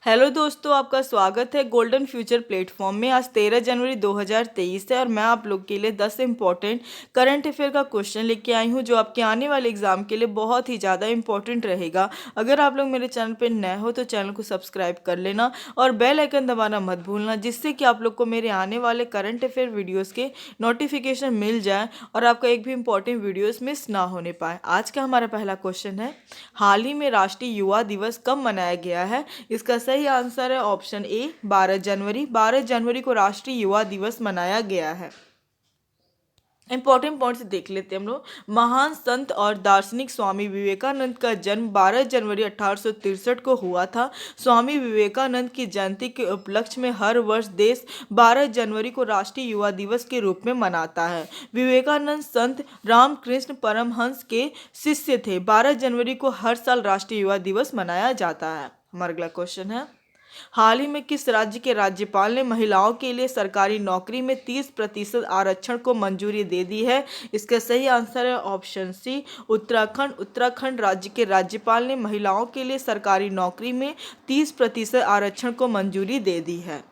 Hello दोस्तों, आपका स्वागत है गोल्डन फ्यूचर प्लेटफॉर्म में। आज 13 जनवरी 2023 है और मैं आप लोग के लिए 10 इंपॉर्टेंट करंट अफेयर का क्वेश्चन लेके आई हूँ जो आपके आने वाले एग्जाम के लिए बहुत ही ज़्यादा इंपॉर्टेंट रहेगा। अगर आप लोग मेरे चैनल पर नए हो तो चैनल को सब्सक्राइब कर लेना और बेल आइकन दबाना मत भूलना, जिससे कि आप लोग को मेरे आने वाले करंट अफेयर वीडियोज़ के नोटिफिकेशन मिल जाए और आपका एक भी इंपॉर्टेंट वीडियोज़ मिस ना होने पाए। आज का हमारा पहला क्वेश्चन है, हाल ही में राष्ट्रीय युवा दिवस कब मनाया गया है? इसका सही आंसर है ऑप्शन ए 12 जनवरी। 12 जनवरी को राष्ट्रीय युवा दिवस मनाया गया है। इंपॉर्टेंट पॉइंट्स देख लेते हैं हम लोग। महान संत और दार्शनिक स्वामी विवेकानंद का जन्म 12 जनवरी 1863 को हुआ था। स्वामी विवेकानंद की जयंती के उपलक्ष्य में हर वर्ष देश 12 जनवरी को राष्ट्रीय युवा दिवस के रूप में मनाता है। विवेकानंद संत रामकृष्ण परमहंस के शिष्य थे। 12 जनवरी को हर साल राष्ट्रीय युवा दिवस मनाया जाता है। हमारा अगला क्वेश्चन है, हाल ही में किस राज्य के राज्यपाल ने महिलाओं के लिए सरकारी नौकरी में 30% आरक्षण को मंजूरी दे दी है? इसका सही आंसर है ऑप्शन सी उत्तराखंड। उत्तराखंड राज्य के राज्यपाल ने महिलाओं के लिए सरकारी नौकरी में 30% आरक्षण को मंजूरी दे दी है।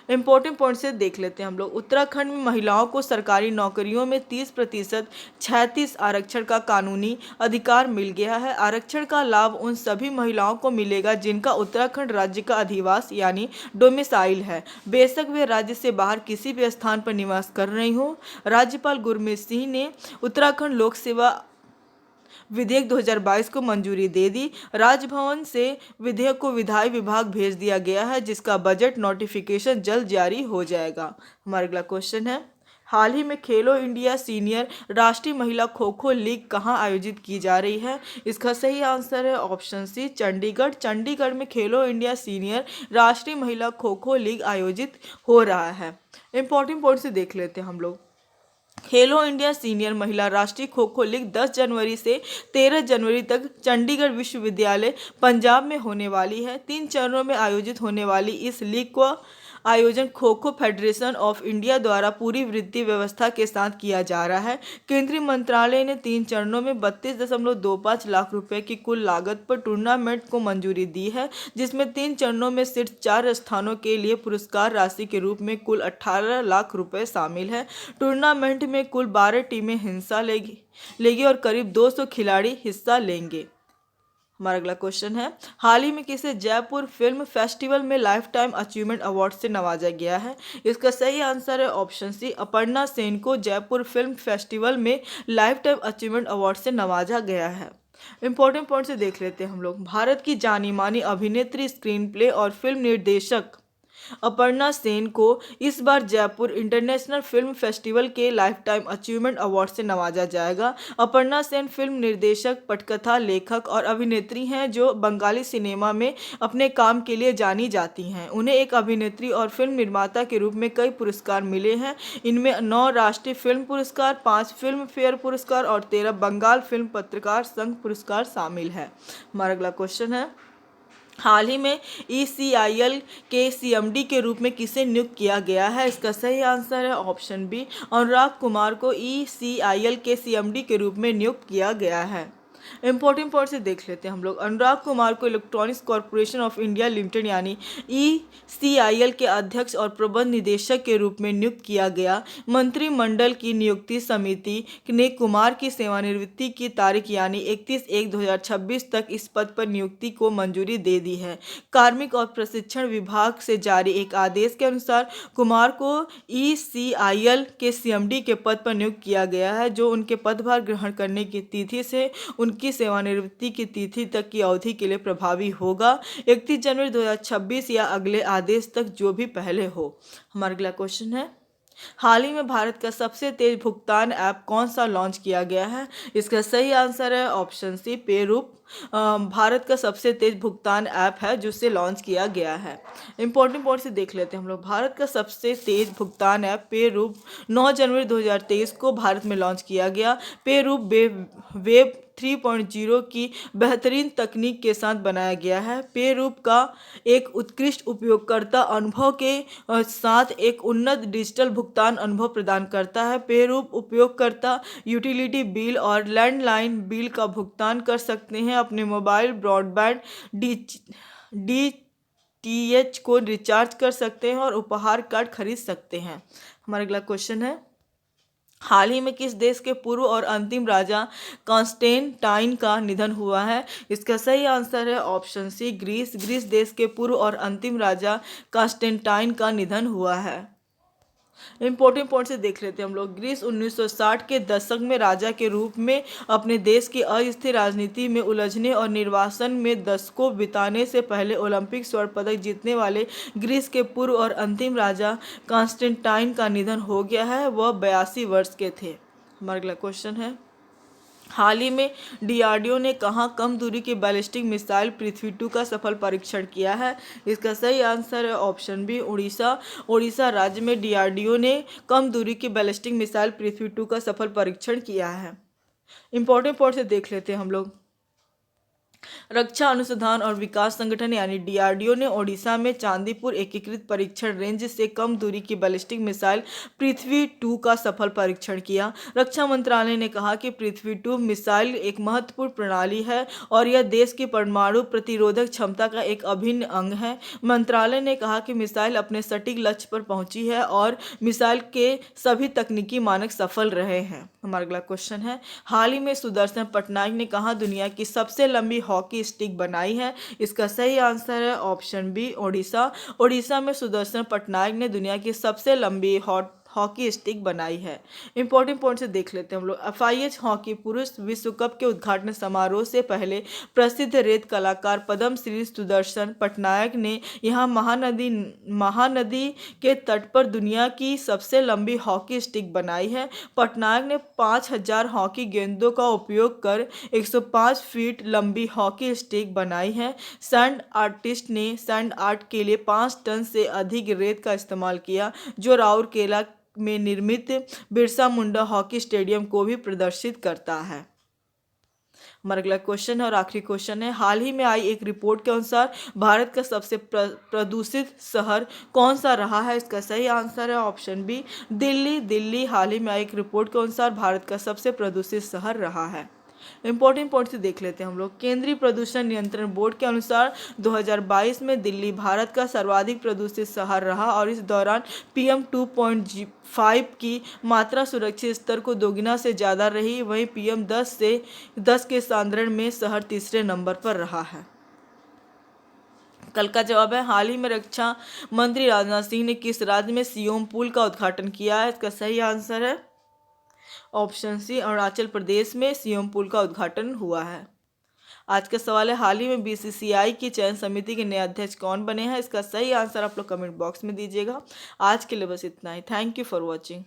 इंपॉर्टेंट पॉइंट से देख लेते हैं हम लोग। उत्तराखंड में महिलाओं को सरकारी नौकरियों में 30% 36 आरक्षण का कानूनी अधिकार मिल गया है। आरक्षण का लाभ उन सभी महिलाओं को मिलेगा जिनका उत्तराखंड राज्य का अधिवास यानी डोमिसाइल है, बेशक वे राज्य से बाहर किसी भी स्थान पर निवास कर रही हो। राज्यपाल गुरमीत सिंह ने उत्तराखंड लोक सेवा विधेयक 2022 को मंजूरी दे दी। राजभवन से विधेयक को विधायी विभाग भेज दिया गया है, जिसका बजट नोटिफिकेशन जल्द जारी हो जाएगा। हमारा अगला क्वेश्चन है, हाल ही में खेलो इंडिया सीनियर राष्ट्रीय महिला खो खो लीग कहाँ आयोजित की जा रही है? इसका सही आंसर है ऑप्शन सी चंडीगढ़। चंडीगढ़ में खेलो इंडिया सीनियर राष्ट्रीय महिला खो खो लीग आयोजित हो रहा है। इंपॉर्टेंट पॉइंट से देख लेते हैं हम लोग। खेलो इंडिया सीनियर महिला राष्ट्रीय खो खो लीग 10 जनवरी से 13 जनवरी तक चंडीगढ़ विश्वविद्यालय पंजाब में होने वाली है। 3 चरणों में आयोजित होने वाली इस लीग को आयोजन kho kho federation of India द्वारा पूरी वित्तीय व्यवस्था के साथ किया जा रहा है। केंद्रीय मंत्रालय ने 3 चरणों में 32.25 लाख रुपए की कुल लागत पर टूर्नामेंट को मंजूरी दी है, जिसमें 3 चरणों में सिर्फ 4 स्थानों के लिए पुरस्कार राशि के रूप में कुल 18 लाख रुपए शामिल है। टूर्नामेंट में कुल 12 टीमें हिस्सा लेगी और करीब 200 खिलाड़ी हिस्सा लेंगे। हमारा अगला क्वेश्चन है, हाल ही में किसे जयपुर फिल्म फेस्टिवल में लाइफ टाइम अचीवमेंट अवार्ड से नवाजा गया है? इसका सही आंसर है ऑप्शन सी अपर्णा सेन को जयपुर फिल्म फेस्टिवल में लाइफ टाइम अचीवमेंट अवार्ड से नवाजा गया है। इंपॉर्टेंट पॉइंट से देख लेते हैं हम लोग। भारत की जानी मानी अभिनेत्री, स्क्रीन प्ले और फिल्म निर्देशक अपर्णा सेन को इस बार जयपुर इंटरनेशनल फिल्म फेस्टिवल के लाइफ टाइम अचीवमेंट अवार्ड से नवाजा जाएगा। अपर्णा सेन फिल्म निर्देशक, पटकथा लेखक और अभिनेत्री हैं जो बंगाली सिनेमा में अपने काम के लिए जानी जाती हैं। उन्हें एक अभिनेत्री और फिल्म निर्माता के रूप में कई पुरस्कार मिले हैं। इनमें 9 राष्ट्रीय फिल्म पुरस्कार, 5 फिल्म फेयर पुरस्कार और 13 बंगाल फिल्म पत्रकार संघ पुरस्कार शामिल है। हमारा अगला क्वेश्चन है, हाल ही में ECIL के CMD के रूप में किसे नियुक्त किया गया है? इसका सही आंसर है ऑप्शन बी अनुराग कुमार को ECIL के CMD के रूप में नियुक्त किया गया है। इंपॉर्टेंट पॉइंट से देख लेते हैं हम लोग। अनुराग कुमार को electronics corporation of India limited यानी ECIL के अध्यक्ष और प्रबंध निदेशक के रूप में नियुक्त किया गया। मंत्रिमंडल की नियुक्ति समिति ने कुमार की सेवानिवृत्ति की तारीख यानी 31/1/2026 तक इस पद पर नियुक्ति को मंजूरी दे दी है। कार्मिक और प्रशिक्षण विभाग से जारी एक आदेश के अनुसार कुमार को ECIL के CMD के पद पर नियुक्त किया गया है, जो उनके पदभार ग्रहण करने की तिथि से उनकी सेवानिवृत्ति की तिथि तक की अवधि के लिए प्रभावी होगा। 31 जनवरी 2026 या अगले आदेश तक, जो भी पहले हो। हमारा अगला क्वेश्चन है, हाल ही में भारत का सबसे तेज भुगतान ऐप कौन सा लॉन्च किया गया है? इसका सही आंसर है ऑप्शन सी पेरूप। भारत का सबसे तेज भुगतान ऐप है जिसे लॉन्च किया गया है। इंपॉर्टेंट पॉइंट से देख लेते हैं हम लोग। भारत का सबसे तेज भुगतान ऐप पेरूप 9 जनवरी 2023 को भारत में लॉन्च किया गया। पेरूप वेब 3.0 की बेहतरीन तकनीक के साथ बनाया गया है। पेरूप का एक उत्कृष्ट उपयोगकर्ता अनुभव के साथ एक उन्नत डिजिटल भुगतान अनुभव प्रदान करता है। पेरूप उपयोगकर्ता यूटिलिटी बिल और लैंडलाइन बिल का भुगतान कर सकते हैं, अपने मोबाइल ब्रॉडबैंड DTH को रिचार्ज कर सकते हैं और उपहार कार्ड खरीद सकते हैं। हमारा अगला क्वेश्चन है, हाल ही में किस देश के पूर्व और अंतिम राजा कॉन्स्टेंटाइन का निधन हुआ है? इसका सही आंसर है ऑप्शन सी, ग्रीस। ग्रीस देश के पूर्व और अंतिम राजा कॉन्स्टेंटाइन का निधन हुआ है। इंपॉर्टेंट पॉइंट से देख लेते हैं हम लोग। ग्रीस 1960 के दशक में राजा के रूप में अपने देश की अस्थिर राजनीति में उलझने और निर्वासन में दशकों बिताने से पहले ओलंपिक स्वर्ण पदक जीतने वाले ग्रीस के पूर्व और अंतिम राजा कॉन्स्टेंटाइन का निधन हो गया है। वह 82 वर्ष के थे। हमारा अगला क्वेश्चन है, हाल ही में डीआरडीओ ने कहाँ कम दूरी की बैलिस्टिक मिसाइल पृथ्वी 2 का सफल परीक्षण किया है? इसका सही आंसर है ऑप्शन बी, उड़ीसा। उड़ीसा राज्य में डीआरडीओ ने कम दूरी की बैलिस्टिक मिसाइल पृथ्वी 2 का सफल परीक्षण किया है। इंपॉर्टेंट पॉइंट से देख लेते हैं हम लोग। रक्षा अनुसंधान और विकास संगठन यानी डीआरडीओ ने ओडिशा में चांदीपुर एकीकृत परीक्षण रेंज से कम दूरी की बैलिस्टिक मिसाइल पृथ्वी 2 का सफल परीक्षण किया। रक्षा मंत्रालय ने कहा कि पृथ्वी 2 मिसाइल एक महत्वपूर्ण प्रणाली है और यह देश की परमाणु प्रतिरोधक क्षमता का एक अभिन्न अंग है। मंत्रालय ने कहा कि मिसाइल अपने सटीक लक्ष्य पर पहुंची है और मिसाइल के सभी तकनीकी मानक सफल रहे हैं। हमारा अगला क्वेश्चन है, हाल ही में सुदर्शन पटनायक ने कहा दुनिया की सबसे लंबी हॉकी स्टिक बनाई है? इसका सही आंसर है ऑप्शन बी, ओडिशा। ओडिशा में सुदर्शन पटनायक ने दुनिया की सबसे लंबी हॉकी स्टिक बनाई है। इंपॉर्टेंट पॉइंट से देख लेते हैं हम लोग। FIH हॉकी पुरुष विश्व कप के उद्घाटन समारोह से पहले प्रसिद्ध रेत कलाकार पद्म श्री सुदर्शन पटनायक ने यहाँ महानदी के तट पर दुनिया की सबसे लंबी हॉकी स्टिक बनाई है। पटनायक ने 5000 हॉकी गेंदों का उपयोग कर 105 फीट लंबी हॉकी स्टिक बनाई है। सैंड आर्टिस्ट ने सैंड आर्ट के लिए 5 टन से अधिक रेत का इस्तेमाल किया, जो राउरकेला में निर्मित बिरसा मुंडा हॉकी स्टेडियम को भी प्रदर्शित करता है। हमारा अगला क्वेश्चन है और आखिरी क्वेश्चन है, हाल ही में आई एक रिपोर्ट के अनुसार भारत का सबसे प्रदूषित शहर कौन सा रहा है? इसका सही आंसर है ऑप्शन बी, दिल्ली। दिल्ली हाल ही में आई एक रिपोर्ट के अनुसार भारत का सबसे प्रदूषित शहर रहा है। इंपॉर्टेंट पॉइंट से देख लेते हैं हम लोग। केंद्रीय प्रदूषण नियंत्रण बोर्ड के अनुसार 2022 में दिल्ली भारत का सर्वाधिक प्रदूषित शहर रहा और इस दौरान PM 2.5 की मात्रा सुरक्षित स्तर को दोगुना से ज़्यादा रही। वहीं PM 10 के सांद्रण में शहर तीसरे नंबर पर रहा है। कल का जवाब है, हाल ही में रक्षा मंत्री राजनाथ सिंह ने किस राज्य में सियोम पुल का उद्घाटन किया है? इसका सही आंसर है ऑप्शन सी, अरुणाचल प्रदेश में सियोम पुल का उद्घाटन हुआ है। आज का सवाल है, हाल ही में BCCI की चयन समिति के नए अध्यक्ष कौन बने हैं? इसका सही आंसर आप लोग कमेंट बॉक्स में दीजिएगा। आज के लिए बस इतना ही। Thank you for watching.